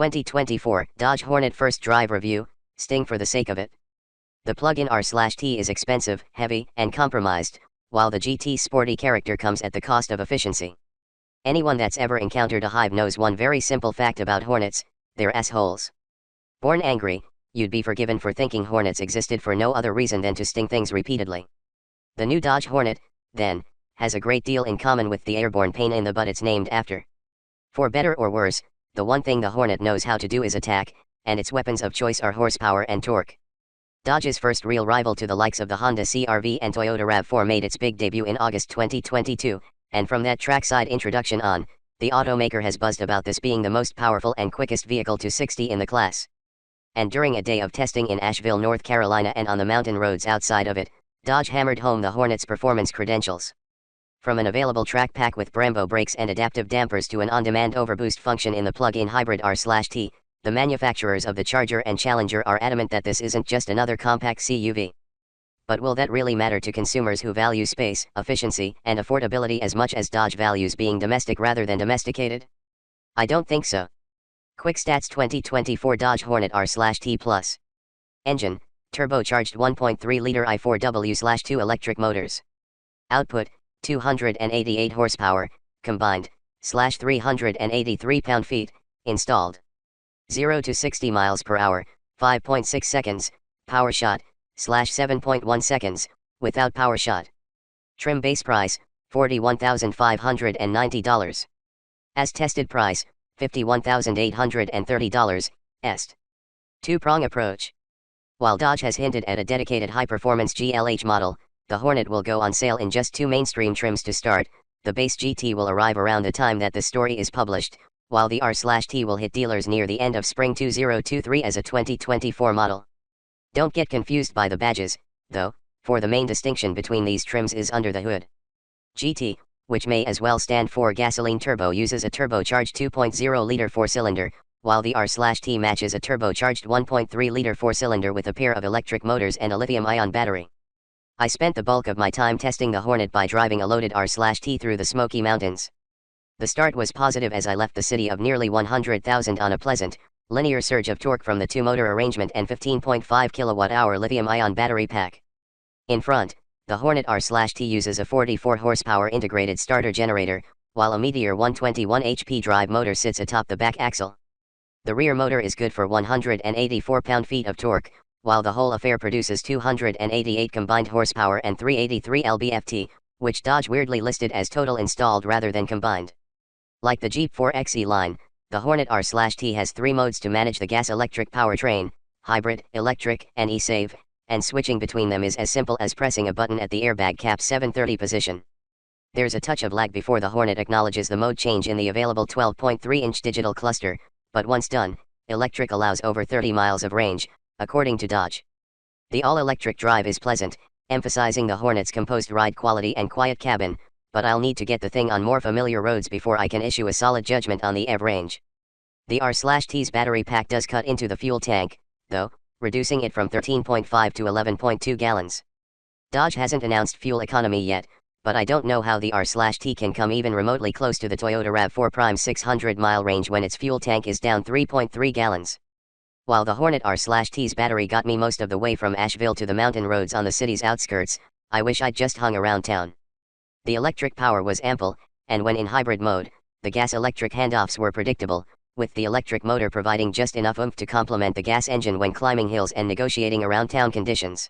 2024 Dodge Hornet First Drive Review, Sting for the sake of it. The plug-in R/T is expensive, heavy, and compromised, while the GT's sporty character comes at the cost of efficiency. Anyone that's ever encountered a hive knows one very simple fact about Hornets: they're assholes. Born angry, you'd be forgiven for thinking Hornets existed for no other reason than to sting things repeatedly. The new Dodge Hornet, then, has a great deal in common with the airborne pain in the butt it's named after. For better or worse, the one thing the Hornet knows how to do is attack, and its weapons of choice are horsepower and torque. Dodge's first real rival to the likes of the Honda CR-V and Toyota RAV4 made its big debut in August 2022, and from that trackside introduction on, the automaker has buzzed about this being the most powerful and quickest vehicle to 60 in the class. And during a day of testing in Asheville, North Carolina and on the mountain roads outside of it, Dodge hammered home the Hornet's performance credentials. From an available track pack with Brembo brakes and adaptive dampers to an on-demand overboost function in the plug-in hybrid R/T, the manufacturers of the Charger and Challenger are adamant that this isn't just another compact CUV. But will that really matter to consumers who value space, efficiency, and affordability as much as Dodge values being domestic rather than domesticated? I don't think so. Quick Stats 2024 Dodge Hornet R/T Plus. Engine, turbocharged 1.3-liter i4W/2 electric motors. Output, 288 horsepower, combined, /383 pound-feet, installed. 0 to 60 miles per hour, 5.6 seconds, power shot, /7.1 seconds, without power shot. Trim base price, $41,590. As tested price, $51,830, est. Two-prong approach. While Dodge has hinted at a dedicated high-performance GLH model, the Hornet will go on sale in just two mainstream trims to start. The base GT will arrive around the time that the story is published, while the R/T will hit dealers near the end of spring 2023 as a 2024 model. Don't get confused by the badges, though, for the main distinction between these trims is under the hood. GT, which may as well stand for gasoline turbo, uses a turbocharged 2.0-liter four-cylinder, while the R/T matches a turbocharged 1.3-liter four-cylinder with a pair of electric motors and a lithium-ion battery. I spent the bulk of my time testing the Hornet by driving a loaded R/T through the Smoky Mountains. The start was positive as I left the city of nearly 100,000 on a pleasant, linear surge of torque from the two-motor arrangement and 15.5 kilowatt-hour lithium-ion battery pack. In front, the Hornet R/T uses a 44 horsepower integrated starter generator, while a Meteor 121 HP drive motor sits atop the back axle. The rear motor is good for 184 pound-feet of torque, while the whole affair produces 288 combined horsepower and 383 lb-ft, which Dodge weirdly listed as total installed rather than combined. Like the Jeep 4xe line, the Hornet R/T has three modes to manage the gas-electric powertrain: hybrid, electric, and e-save, and switching between them is as simple as pressing a button at the airbag cap's 730 position. There's a touch of lag before the Hornet acknowledges the mode change in the available 12.3-inch digital cluster, but once done, electric allows over 30 miles of range, according to Dodge. The all-electric drive is pleasant, emphasizing the Hornet's composed ride quality and quiet cabin, but I'll need to get the thing on more familiar roads before I can issue a solid judgment on the EV range. The R/T's battery pack does cut into the fuel tank, though, reducing it from 13.5 to 11.2 gallons. Dodge hasn't announced fuel economy yet, but I don't know how the R/T can come even remotely close to the Toyota RAV4 Prime 600-mile range when its fuel tank is down 3.3 gallons. While the Hornet R/T's battery got me most of the way from Asheville to the mountain roads on the city's outskirts, I wish I'd just hung around town. The electric power was ample, and when in hybrid mode, the gas-electric handoffs were predictable, with the electric motor providing just enough oomph to complement the gas engine when climbing hills and negotiating around town conditions.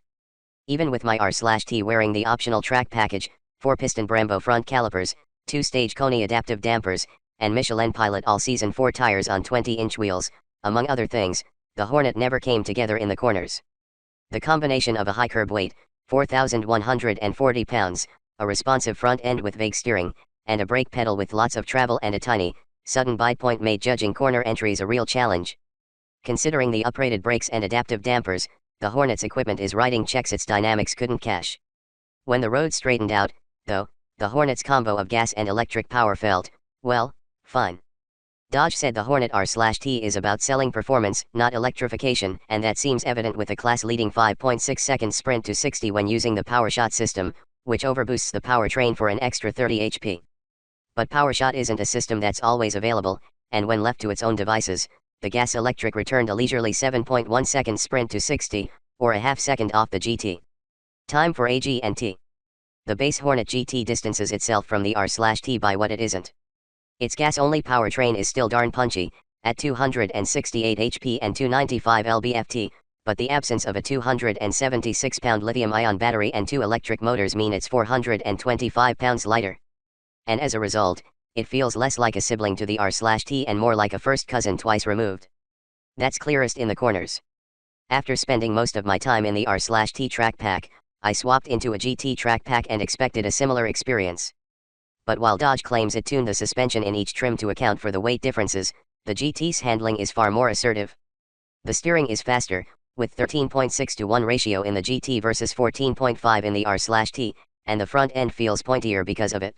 Even with my R/T wearing the optional track package, 4-piston Brembo front calipers, 2-stage Koni adaptive dampers, and Michelin Pilot all-season 4 tires on 20-inch wheels, among other things, the Hornet never came together in the corners. The combination of a high curb weight, 4,140 pounds, a responsive front end with vague steering, and a brake pedal with lots of travel and a tiny, sudden bite point made judging corner entries a real challenge. Considering the uprated brakes and adaptive dampers, the Hornet's equipment is writing checks its dynamics couldn't cash. When the road straightened out, though, the Hornet's combo of gas and electric power felt, well, fine. Dodge said the Hornet R/T is about selling performance, not electrification, and that seems evident with a class-leading 5.6-second sprint to 60 when using the PowerShot system, which overboosts the powertrain for an extra 30 HP. But PowerShot isn't a system that's always available, and when left to its own devices, the gas electric returned a leisurely 7.1 second sprint to 60, or a half second off the GT. Time for AG&T. The base Hornet GT distances itself from the R/T by what it isn't. Its gas-only powertrain is still darn punchy, at 268 HP and 295 lb-ft, but the absence of a 276-pound lithium-ion battery and 2 electric motors mean it's 425 pounds lighter. And as a result, it feels less like a sibling to the R/T and more like a first cousin twice removed. That's clearest in the corners. After spending most of my time in the R/T track pack, I swapped into a GT track pack and expected a similar experience. But while Dodge claims it tuned the suspension in each trim to account for the weight differences, the GT's handling is far more assertive. The steering is faster, with 13.6:1 ratio in the GT versus 14.5 in the R/T, and the front end feels pointier because of it.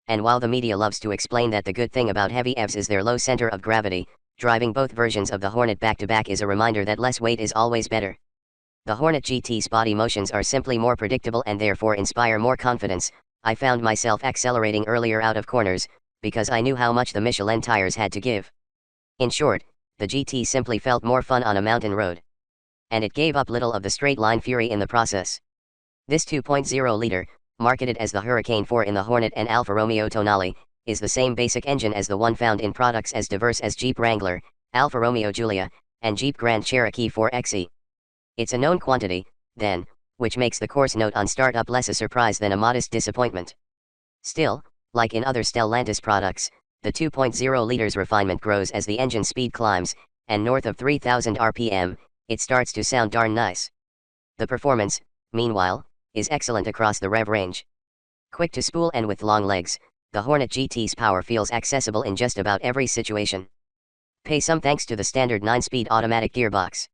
And while the media loves to explain that the good thing about heavy EVs is their low center of gravity, driving both versions of the Hornet back-to-back is a reminder that less weight is always better. The Hornet GT's body motions are simply more predictable and therefore inspire more confidence. I found myself accelerating earlier out of corners, because I knew how much the Michelin tires had to give. In short, the GT simply felt more fun on a mountain road. And it gave up little of the straight-line fury in the process. This 2.0-liter, marketed as the Hurricane 4 in the Hornet and Alfa Romeo Tonale, is the same basic engine as the one found in products as diverse as Jeep Wrangler, Alfa Romeo Giulia, and Jeep Grand Cherokee 4xe. It's a known quantity, then, which makes the coarse note on startup less a surprise than a modest disappointment. Still, like in other Stellantis products, the 2.0 liters refinement grows as the engine speed climbs, and north of 3,000 RPM, it starts to sound darn nice. The performance, meanwhile, is excellent across the rev range. Quick to spool and with long legs, the Hornet GT's power feels accessible in just about every situation. Pay some thanks to the standard 9-speed automatic gearbox.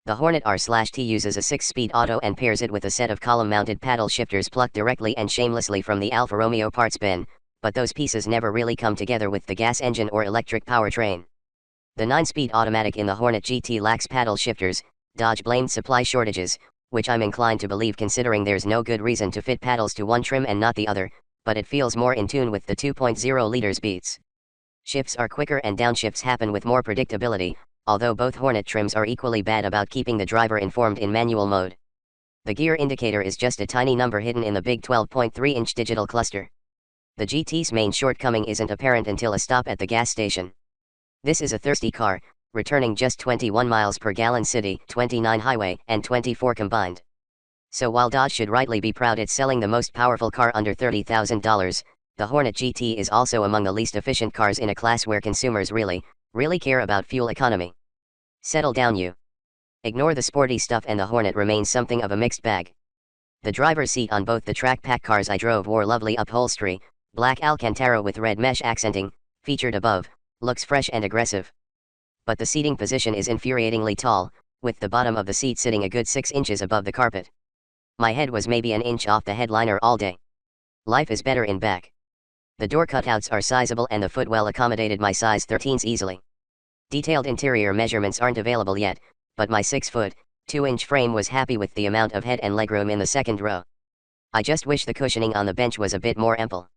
The Hornet R/T uses a 6-speed auto and pairs it with a set of column-mounted paddle shifters plucked directly and shamelessly from the Alfa Romeo parts bin, but those pieces never really come together with the gas engine or electric powertrain. The 9-speed automatic in the Hornet GT lacks paddle shifters. Dodge blamed supply shortages, which I'm inclined to believe considering there's no good reason to fit paddles to one trim and not the other, but it feels more in tune with the 2.0 liters beats. Shifts are quicker and downshifts happen with more predictability, although both Hornet trims are equally bad about keeping the driver informed in manual mode. The gear indicator is just a tiny number hidden in the big 12.3-inch digital cluster. The GT's main shortcoming isn't apparent until a stop at the gas station. This is a thirsty car, returning just 21 miles per gallon city, 29 highway, and 24 combined. So while Dodge should rightly be proud it's selling the most powerful car under $30,000, the Hornet GT is also among the least efficient cars in a class where consumers really care about fuel economy. Settle down you. Ignore the sporty stuff and the Hornet remains something of a mixed bag. The driver's seat on both the track pack cars I drove wore lovely upholstery, black Alcantara with red mesh accenting, featured above, looks fresh and aggressive. But the seating position is infuriatingly tall, with the bottom of the seat sitting a good 6 inches above the carpet. My head was maybe an inch off the headliner all day. Life is better in back. The door cutouts are sizable and the footwell accommodated my size 13s easily. Detailed interior measurements aren't available yet, but my 6-foot, 2-inch frame was happy with the amount of head and legroom in the second row. I just wish the cushioning on the bench was a bit more ample.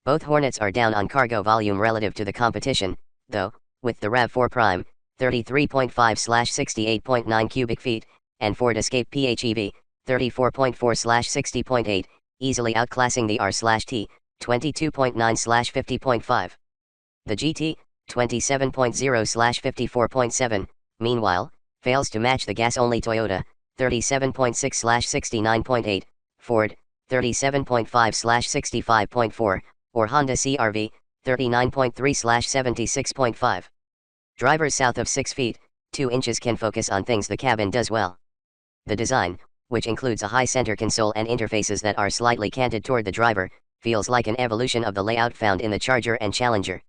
Both Hornets are down on cargo volume relative to the competition, though, with the RAV4 Prime, 33.5/68.9 cubic feet, and Ford Escape PHEV, 34.4/60.8, easily outclassing the R/T, 22.9/50.5. The GT, 27.0/54.7, meanwhile, fails to match the gas-only Toyota, 37.6/69.8, Ford, 37.5/65.4, or Honda CR-V, 39.3/76.5. Drivers south of 6 feet, 2 inches can focus on things the cabin does well. The design, which includes a high center console and interfaces that are slightly canted toward the driver, feels like an evolution of the layout found in the Charger and Challenger.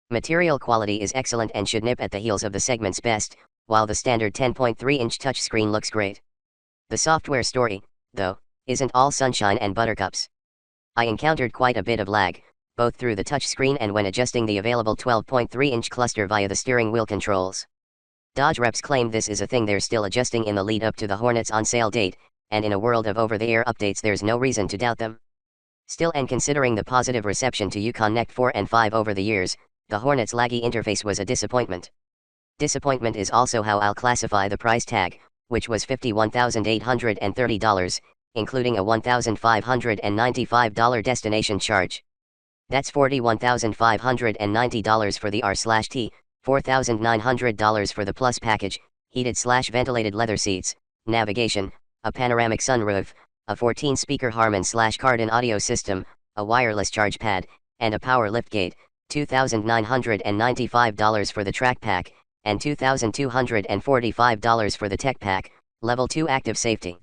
Material quality is excellent and should nip at the heels of the segment's best, while the standard 10.3-inch touchscreen looks great. The software story, though, isn't all sunshine and buttercups. I encountered quite a bit of lag, both through the touchscreen and when adjusting the available 12.3-inch cluster via the steering wheel controls. Dodge reps claim this is a thing they're still adjusting in the lead up to the Hornet's on-sale date, and in a world of over-the-air updates there's no reason to doubt them. Still, and considering the positive reception to Yukon Next 4 and 5 over the years, the Hornet's laggy interface was a disappointment. Disappointment is also how I'll classify the price tag, which was $51,830, including a $1,595 destination charge. That's $41,590 for the R/T, $4,900 for the Plus package, heated/ventilated leather seats, navigation, a panoramic sunroof, a 14-speaker Harman/Kardon audio system, a wireless charge pad, and a power liftgate, $2,995 for the track pack, and $2,245 for the tech pack, level 2 active safety.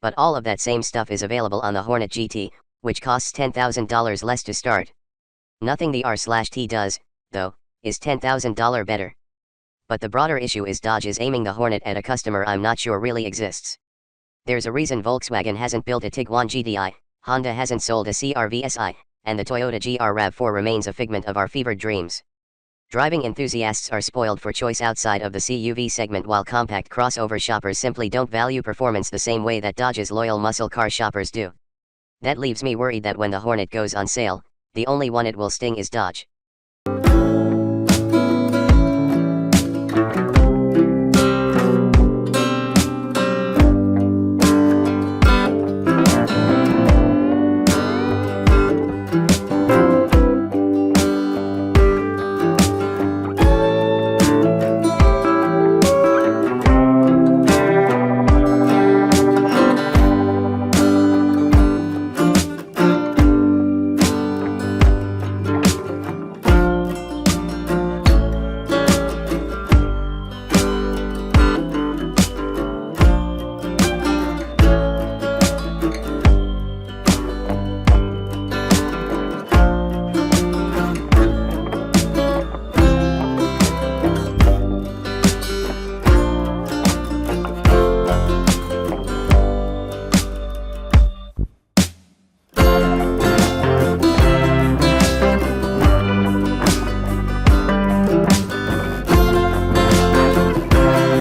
But all of that same stuff is available on the Hornet GT, which costs $10,000 less to start. Nothing the R/T does, though, is $10,000 better. But the broader issue is Dodge is aiming the Hornet at a customer I'm not sure really exists. There's a reason Volkswagen hasn't built a Tiguan GDI, Honda hasn't sold a CR-V SI, and the Toyota GR RAV4 remains a figment of our fevered dreams. Driving enthusiasts are spoiled for choice outside of the CUV segment, while compact crossover shoppers simply don't value performance the same way that Dodge's loyal muscle car shoppers do. That leaves me worried that when the Hornet goes on sale, the only one it will sting is Dodge.